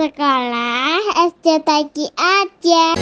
Sekolah SD Tagi aja.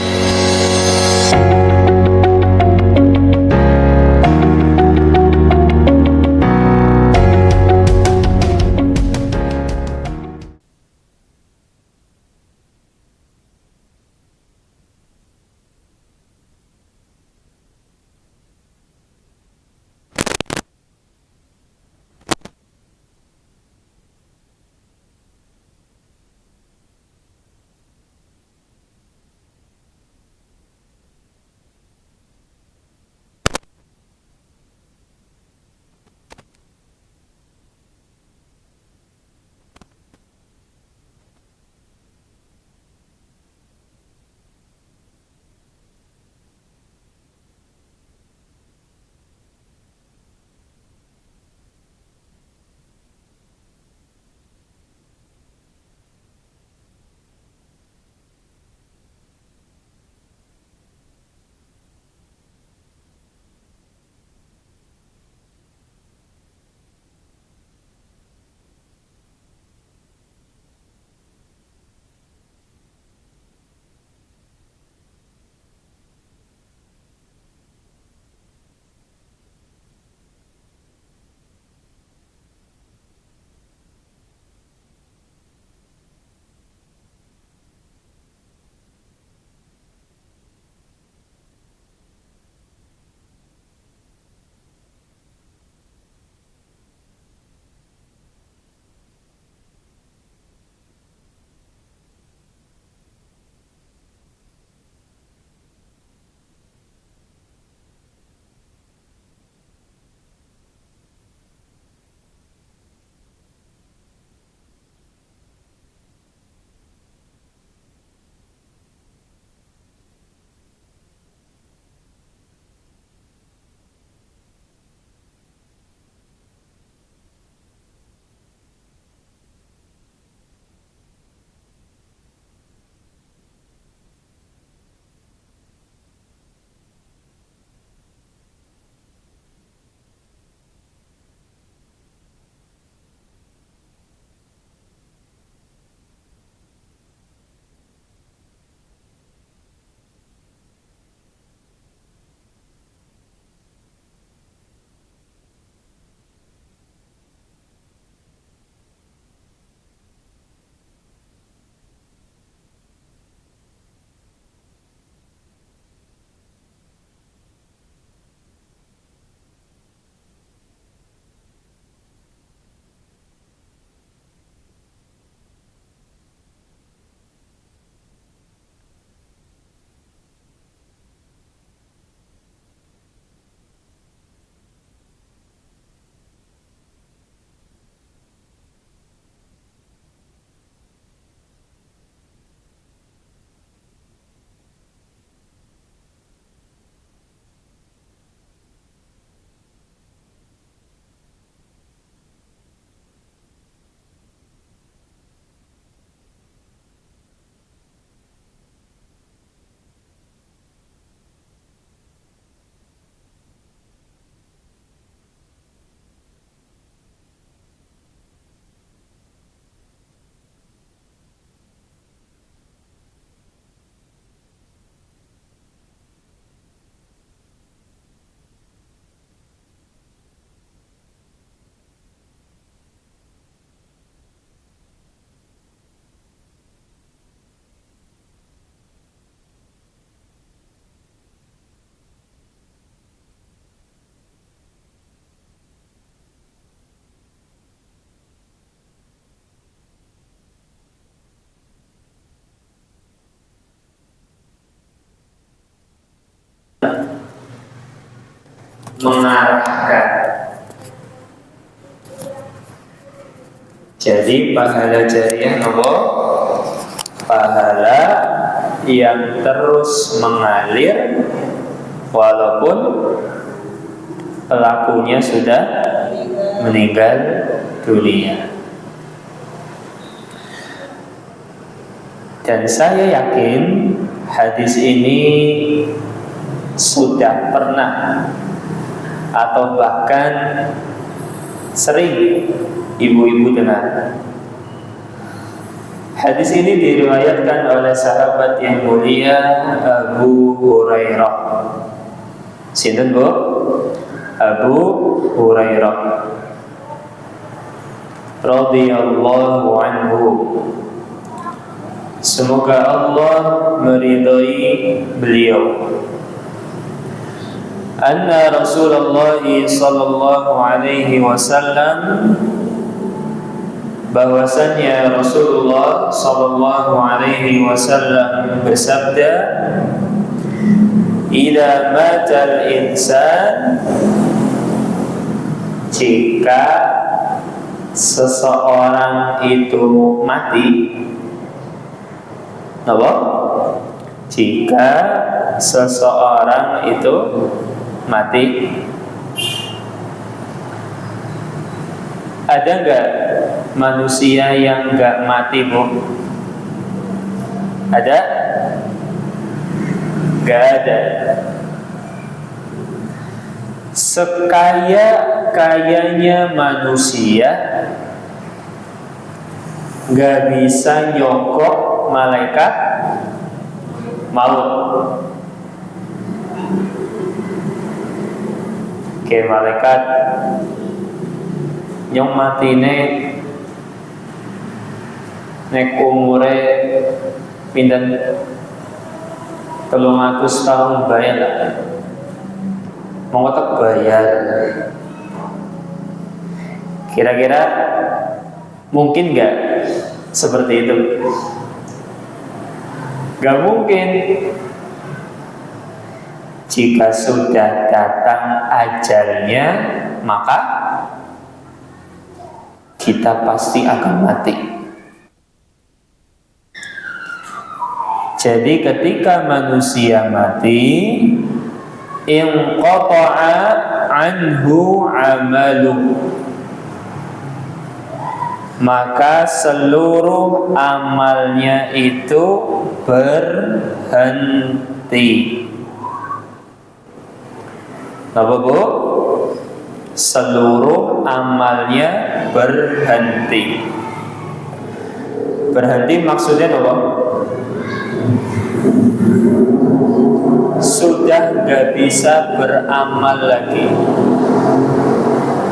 Mengarahkan. Jadi pahala jariah apa? Pahala yang terus mengalir walaupun pelakunya sudah meninggal dunia. Dan saya yakin hadis ini sudah pernah atau bahkan sering ibu-ibu dengar. Hadis ini diriwayatkan oleh sahabat yang mulia Abu Hurairah. Sinten Bu? Abu Hurairah radhiyallahu anhu. Semoga Allah meridhai beliau. Anna Rasulullah sallallahu alaihi wasallam, bahwasannya Rasulullah sallallahu alaihi wasallam bersabda, "Idza matal insan," jika seseorang itu mati. Apa? Jika seseorang itu mati. Ada nggak manusia yang nggak mati, Bu? Ada? Nggak ada. Sekaya-kayanya manusia nggak bisa nyokok malaikat maut. Ke malaikat nyong matine nek umure pinten 300 tahun bayar lah. Mau tak bayar. Kira-kira mungkin nggak seperti itu? Gak mungkin. Jika sudah datang ajalnya, maka kita pasti akan mati. Jadi ketika manusia mati, inqata'a anhu amalu, maka seluruh amalnya itu berhenti. Apa, Bu? Seluruh amalnya berhenti. Berhenti maksudnya apa? Sudah gak bisa beramal lagi.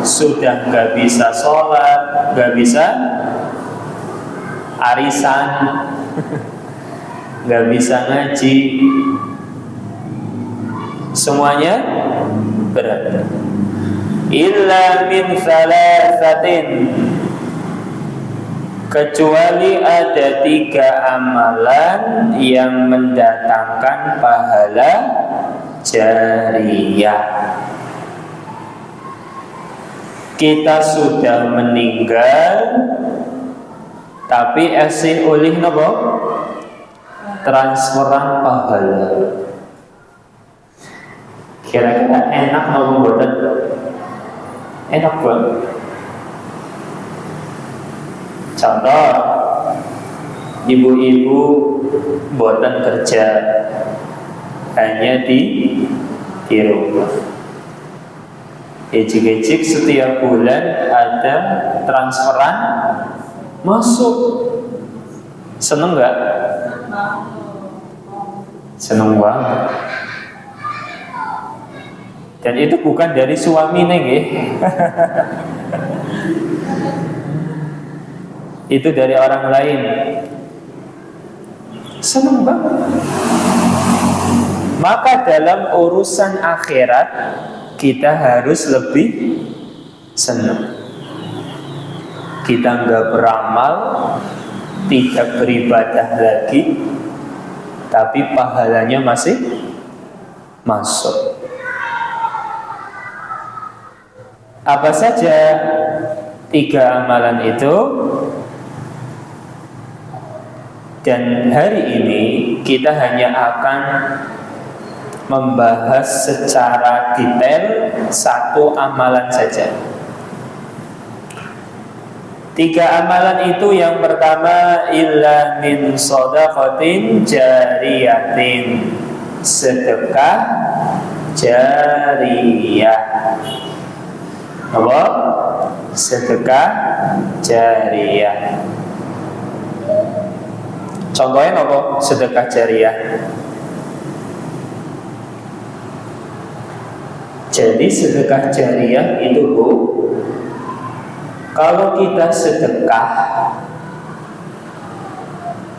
Sudah gak bisa sholat, gak bisa arisan, gak bisa ngaji. Semuanya berhenti. Illa min thalathatin, kecuali ada 3 amalan yang mendatangkan pahala jariyah. Kita sudah meninggal, tapi esih oleh napa? Transferan pahala. Kira-kira enak napa mboten? Enak banget. Contoh, ibu-ibu mboten kerja, hanya di rumah. Ejik-ejik setiap bulan ada transferan masuk. Seneng nggak? Seneng banget. Dan itu bukan dari suami neng, itu dari orang lain. Seneng banget. Maka dalam urusan akhirat kita harus lebih senang. Kita nggak beramal, tidak beribadah lagi, tapi pahalanya masih masuk. Apa saja 3 amalan itu? Dan hari ini kita hanya akan membahas secara detail 1 amalan saja. 3 amalan itu, yang pertama, illa min shadaqatin jariyatin, sedekah jariyah. Apa? Sedekah jariyah. Contohnya apa? Sedekah jariyah. Jadi sedekah jariyah itu Bu, kalau kita sedekah,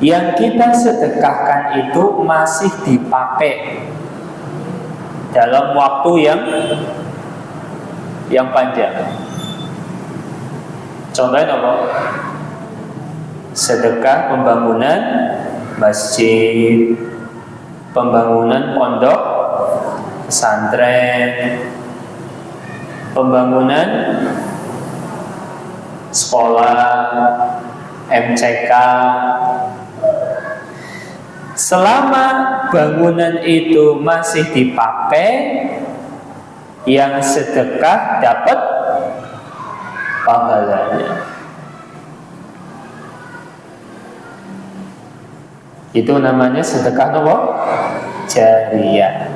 yang kita sedekahkan itu masih dipakai dalam waktu yang panjang. Contohnya apa? Sedekah pembangunan masjid, pembangunan pondok pesantren, pembangunan sekolah, MCK. Selama bangunan itu masih dipakai, yang sedekah dapat pahalanya. Itu namanya sedekah apa? Jariyah.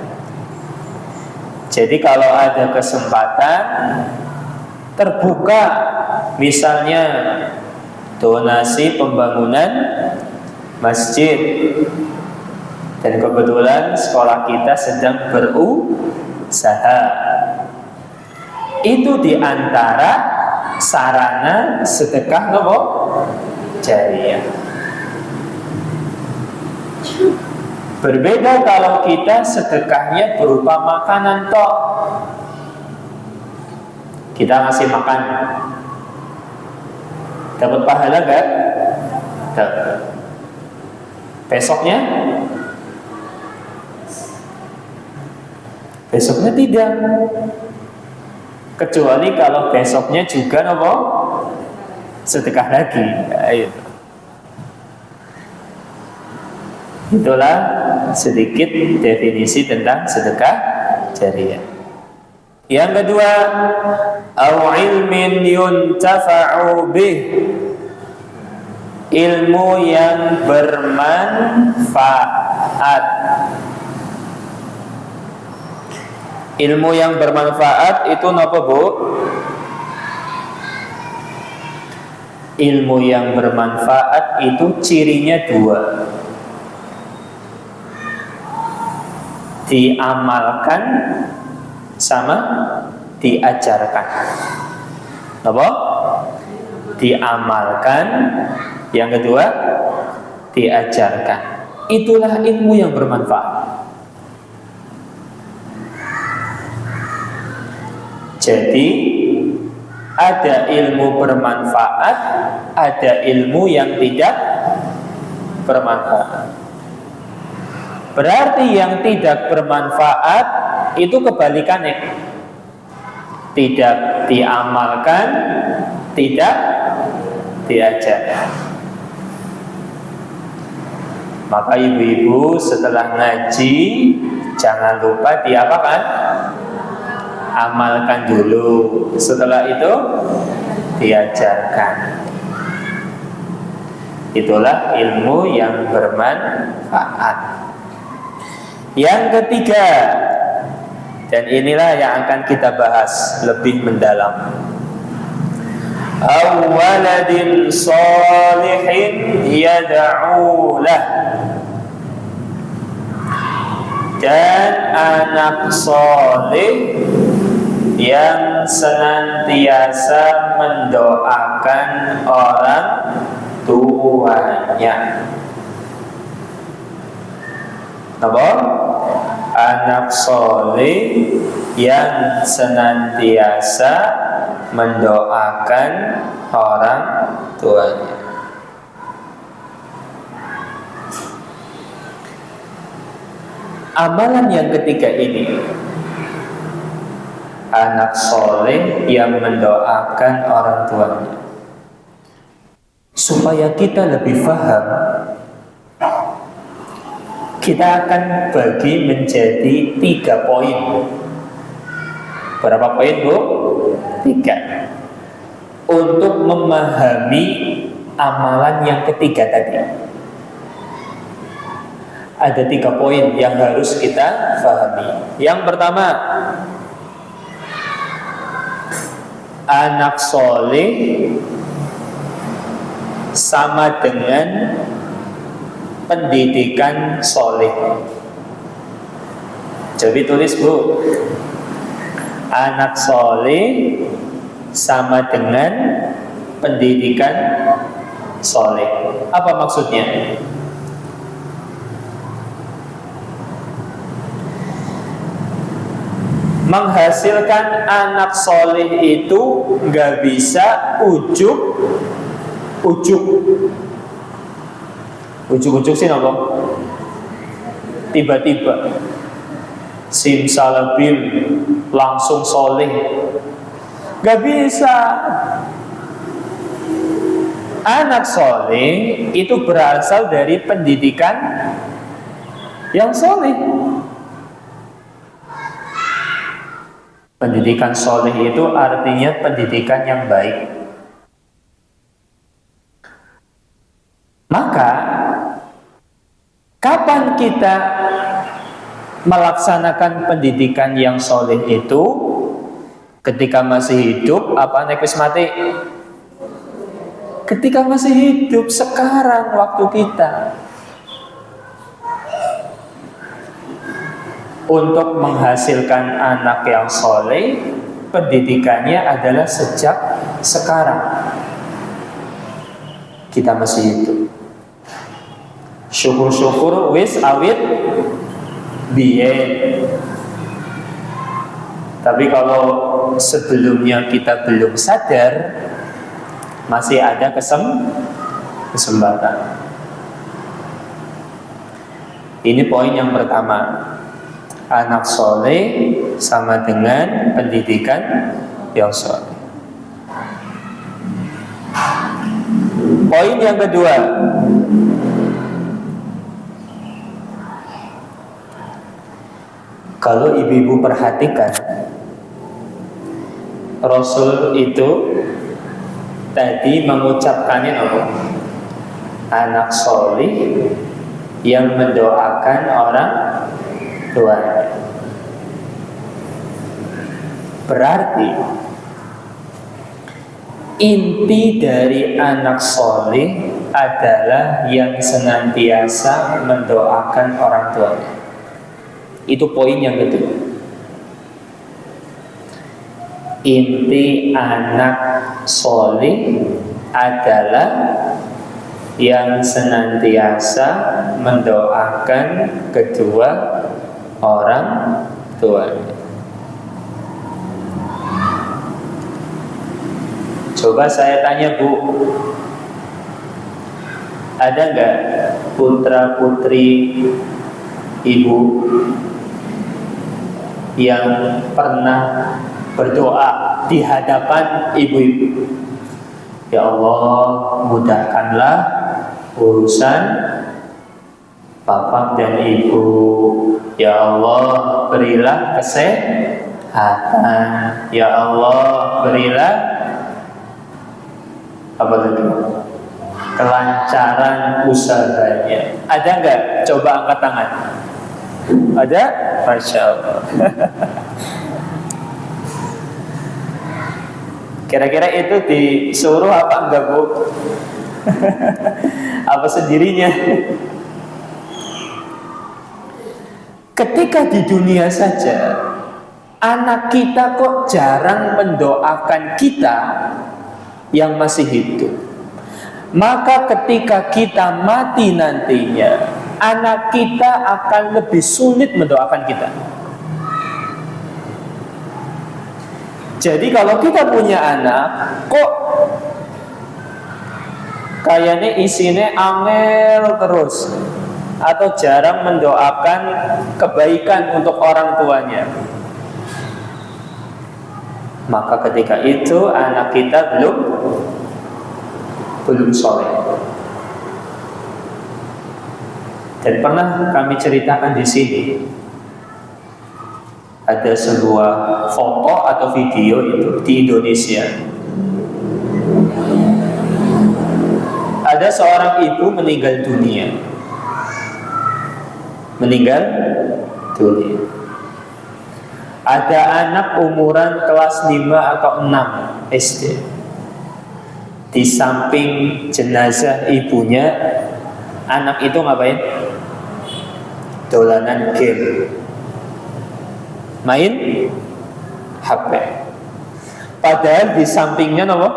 Jadi kalau ada kesempatan terbuka, misalnya donasi pembangunan masjid, dan kebetulan sekolah kita sedang berusaha, itu diantara sarana sedekah apa? Jariyah. Berbeda kalau kita sedekahnya berupa makanan tok. Kita ngasih makan, dapat pahala gak? Dapat. Besoknya? Besoknya tidak. Kecuali kalau besoknya juga apa? Sedekah lagi. Ayo. Itulah sedikit definisi tentang sedekah jariyah. Yang kedua, au ilmin yuntafa'u bih, ilmu yang bermanfaat. Ilmu yang bermanfaat itu apa, Bu? Ilmu yang bermanfaat itu cirinya dua. Diamalkan sama diajarkan. Apa? Diamalkan, yang kedua diajarkan. Itulah ilmu yang bermanfaat. Jadi ada ilmu bermanfaat, ada ilmu yang tidak bermanfaat. Berarti yang tidak bermanfaat itu kebalikannya. Tidak diamalkan, tidak diajarkan. Maka ibu-ibu setelah ngaji jangan lupa diapakan? Amalkan dulu. Setelah itu diajarkan. Itulah ilmu yang bermanfaat. Yang ketiga, dan inilah yang akan kita bahas lebih mendalam. Awaladin salihin yad'u lah, dan anak soleh yang senantiasa mendoakan orang tuanya. Apa? Anak soleh yang senantiasa mendoakan orang tuanya. Amalan yang ketiga ini, anak soleh yang mendoakan orang tuanya. Supaya kita lebih paham, kita akan bagi menjadi 3 poin. Berapa poin, Bu? 3. Untuk memahami amalan yang ketiga tadi. Ada 3 poin yang harus kita pahami. Yang pertama, anak soleh sama dengan pendidikan soleh. Jadi tulis Bu, anak soleh sama dengan pendidikan soleh. Apa maksudnya? Menghasilkan anak soleh itu nggak bisa ujuk sih nopo. Tiba-tiba simsalabim langsung soleh, nggak bisa. Anak soleh itu berasal dari pendidikan yang soleh. Pendidikan soleh itu artinya pendidikan yang baik. Maka kapan kita melaksanakan pendidikan yang soleh itu? Ketika masih hidup apa nek wis mati? Ketika masih hidup, sekarang waktu kita. Untuk menghasilkan anak yang soleh, pendidikannya adalah sejak sekarang kita masih hidup. Syukur-syukur wis awit biyen. Tapi kalau sebelumnya kita belum sadar, masih ada kesempatan. Ini poin yang pertama. Anak soleh sama dengan pendidikan yang soleh. Poin yang kedua, kalau ibu-ibu perhatikan, Rasul itu tadi mengucapkannya apa? Anak soleh yang mendoakan orang tuanya. Berarti inti dari anak soleh adalah yang senantiasa mendoakan orang tuanya. Itu poin yang kedua. Inti anak soleh adalah yang senantiasa mendoakan kedua orang tuanya. Coba saya tanya Bu, ada nggak putra putri ibu yang pernah berdoa di hadapan ibu-ibu? Ya Allah, mudahkanlah urusan bapak dan ibu. Ya Allah, berilah kesehatan. Ya Allah, berilah apa lagi? Kelancaran usahanya. Ada nggak? Coba angkat tangan. Ada? Masya Allah. Kira-kira itu disuruh apa enggak Bu? Apa sendirinya? Ketika di dunia saja anak kita kok jarang mendoakan kita yang masih hidup, maka ketika kita mati nantinya, anak kita akan lebih sulit mendoakan kita. Jadi kalau kita punya anak kok kayaknya isinya angel terus, atau jarang mendoakan kebaikan untuk orang tuanya, maka ketika itu anak kita belum soleh. Dan pernah kami ceritakan di sini, ada sebuah foto atau video itu di Indonesia. Ada seorang ibu meninggal dunia. Ada anak umuran kelas 5 atau 6 SD. Di samping jenazah ibunya anak itu ngapain? Dolanan game, main HP. Padahal di sampingnya apa?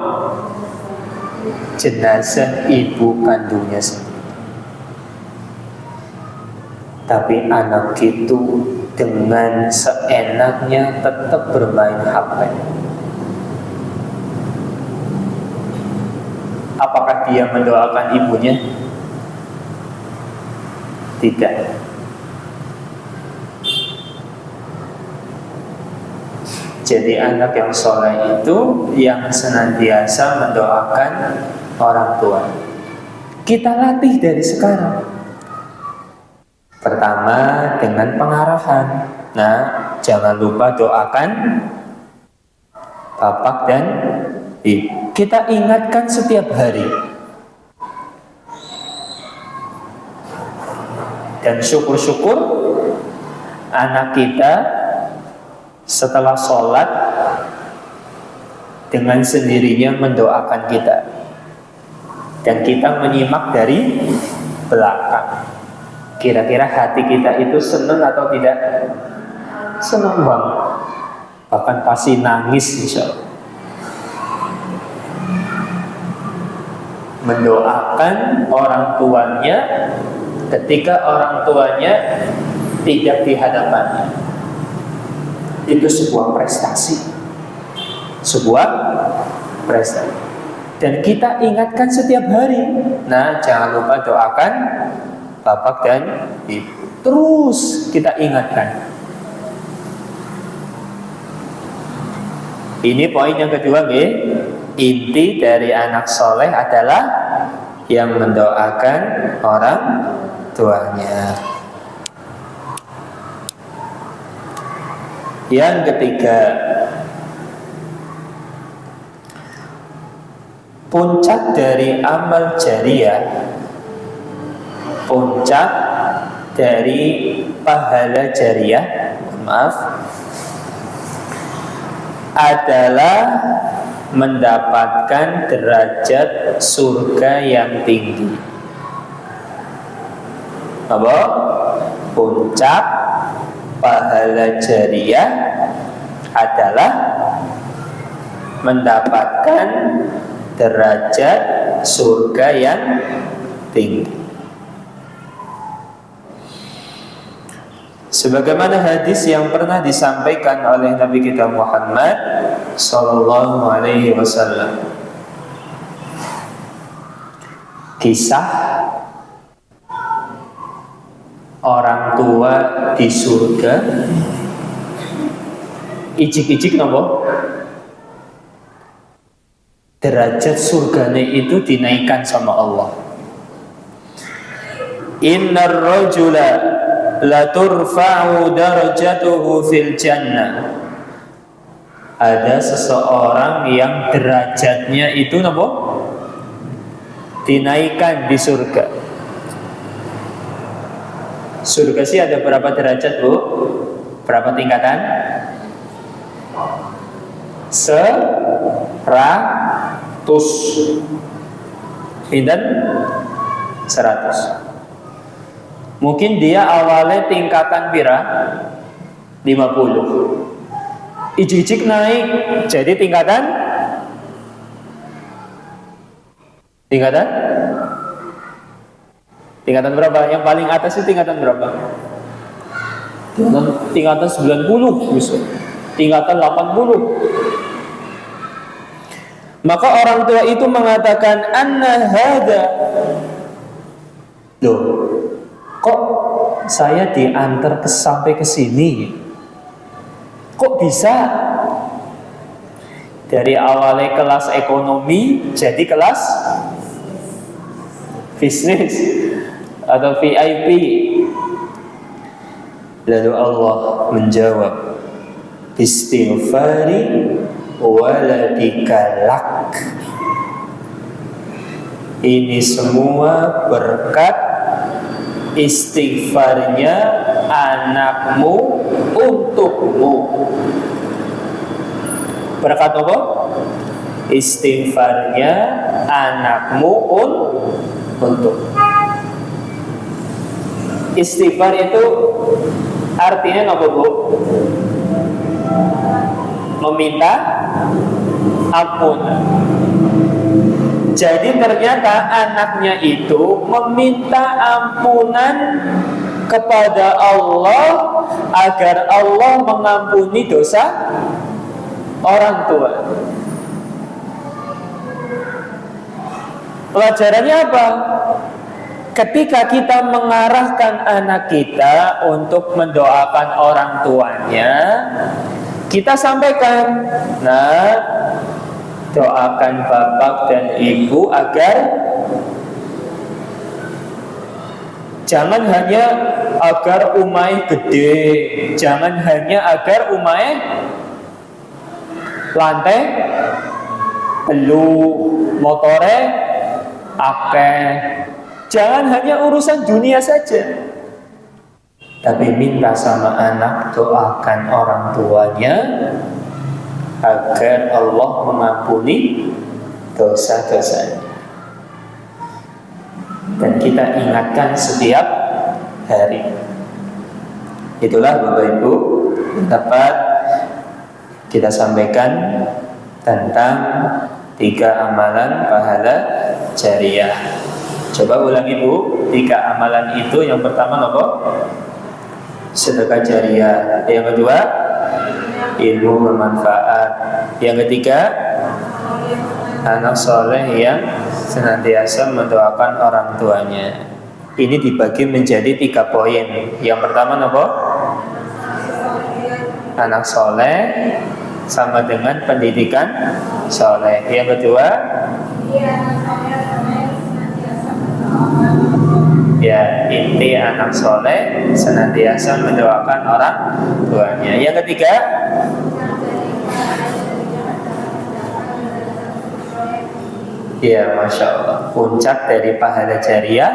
Jenazah ibu kandungnya sendiri. Tapi anak itu dengan seenaknya tetap bermain HP. Apakah dia mendoakan ibunya? Tidak. Jadi anak yang soleh itu yang senantiasa mendoakan orang tua. Kita latih dari sekarang. Pertama dengan pengarahan. Nah, jangan lupa doakan bapak dan ibu. Kita ingatkan setiap hari. Dan syukur-syukur anak kita setelah sholat dengan sendirinya mendoakan kita. Dan kita menyimak dari belakang. Kira-kira hati kita itu senang atau tidak? Senang banget. Bahkan pasti nangis insya Allah. Mendoakan orang tuanya ketika orang tuanya tidak di hadapannya. Itu sebuah prestasi. Sebuah prestasi. Dan kita ingatkan setiap hari. Nah, jangan lupa doakan bapak dan ibu. Terus kita ingatkan. Ini poin yang kedua, nggih. Inti dari anak soleh adalah yang mendoakan orang tuanya. Yang ketiga, puncak dari amal jariyah, puncak dari pahala jariyah, adalah mendapatkan derajat surga yang tinggi. Apa? Puncak pahala jariyah adalah mendapatkan derajat surga yang tinggi. Sebagaimana hadis yang pernah disampaikan oleh Nabi kita Muhammad sallallahu alaihi wasallam. Kisah orang tua di surga. Ijik-ijik napa? Derajat surganya itu dinaikkan sama Allah. Innar rajula la turfa'u darajatuhu fil jannah. Ada seseorang yang derajatnya itu napa? Dinaikkan di surga. Surga sih ada berapa derajat, Bu? Berapa tingkatan? 100. Pinten? 100. Mungkin dia awalnya tingkatan pira? 50. Ijik-ijik naik jadi tingkatan berapa? Yang paling atas itu tingkatan berapa? Tingkatan 90 bisa. Tingkatan 80. Maka orang tua itu mengatakan, anna hada. Loh, kok saya diantar sampai ke sini? Kok bisa? Dari awalnya kelas ekonomi jadi kelas bisnis atau VIP. Lalu Allah menjawab, istighfari waladika lak. Ini semua berkat istighfarnya anakmu untukmu. Berkat apa? Istighfarnya anakmu untuk. Istighfar itu artinya apa, Bu? Meminta ampunan. Jadi ternyata anaknya itu meminta ampunan kepada Allah agar Allah mengampuni dosa orang tua. Pelajarannya apa? Ketika kita mengarahkan anak kita untuk mendoakan orang tuanya, kita sampaikan, nah, doakan bapak dan ibu agar jangan hanya agar umai gede, jangan hanya agar umai lantai telu, motore akeh. Jangan hanya urusan dunia saja, tapi minta sama anak, doakan orang tuanya agar Allah mengampuni dosa-dosanya. Dan kita ingatkan setiap hari. Itulah Bapak Ibu dapat kita sampaikan tentang 3 amalan pahala jariah. Coba ulangi Bu, 3 amalan itu. Yang pertama apa? Sedekah jariah. Yang kedua, ilmu bermanfaat. Yang ketiga, anak soleh yang senantiasa mendoakan orang tuanya. Ini dibagi menjadi 3 poin. Yang pertama apa? Anak soleh sama dengan pendidikan soleh. Yang kedua, ya, inti anak soleh senantiasa mendoakan orang tuanya. Yang ketiga, ya, Masya Allah, puncak dari pahala jariah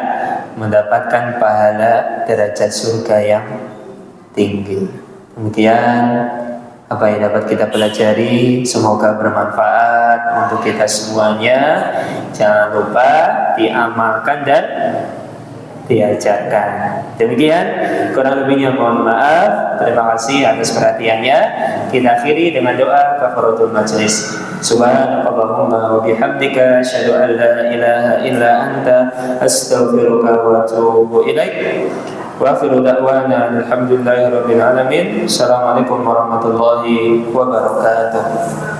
mendapatkan pahala derajat surga yang tinggi. Kemudian apa yang dapat kita pelajari semoga bermanfaat untuk kita semuanya. Jangan lupa diamalkan dan diajarkan. Demikian, kurang lebihnya mohon maaf. Terima kasih atas perhatiannya. Kita akhiri dengan doa kafaratul majlis. Subhanakallahumma wa bihamdika asyhadu an la ilaha illa anta astaghfiruka wa atubu ilaik. Wa akhiru da'wana alhamdulillahi rabbil alamin. Assalamualaikum warahmatullahi wabarakatuh.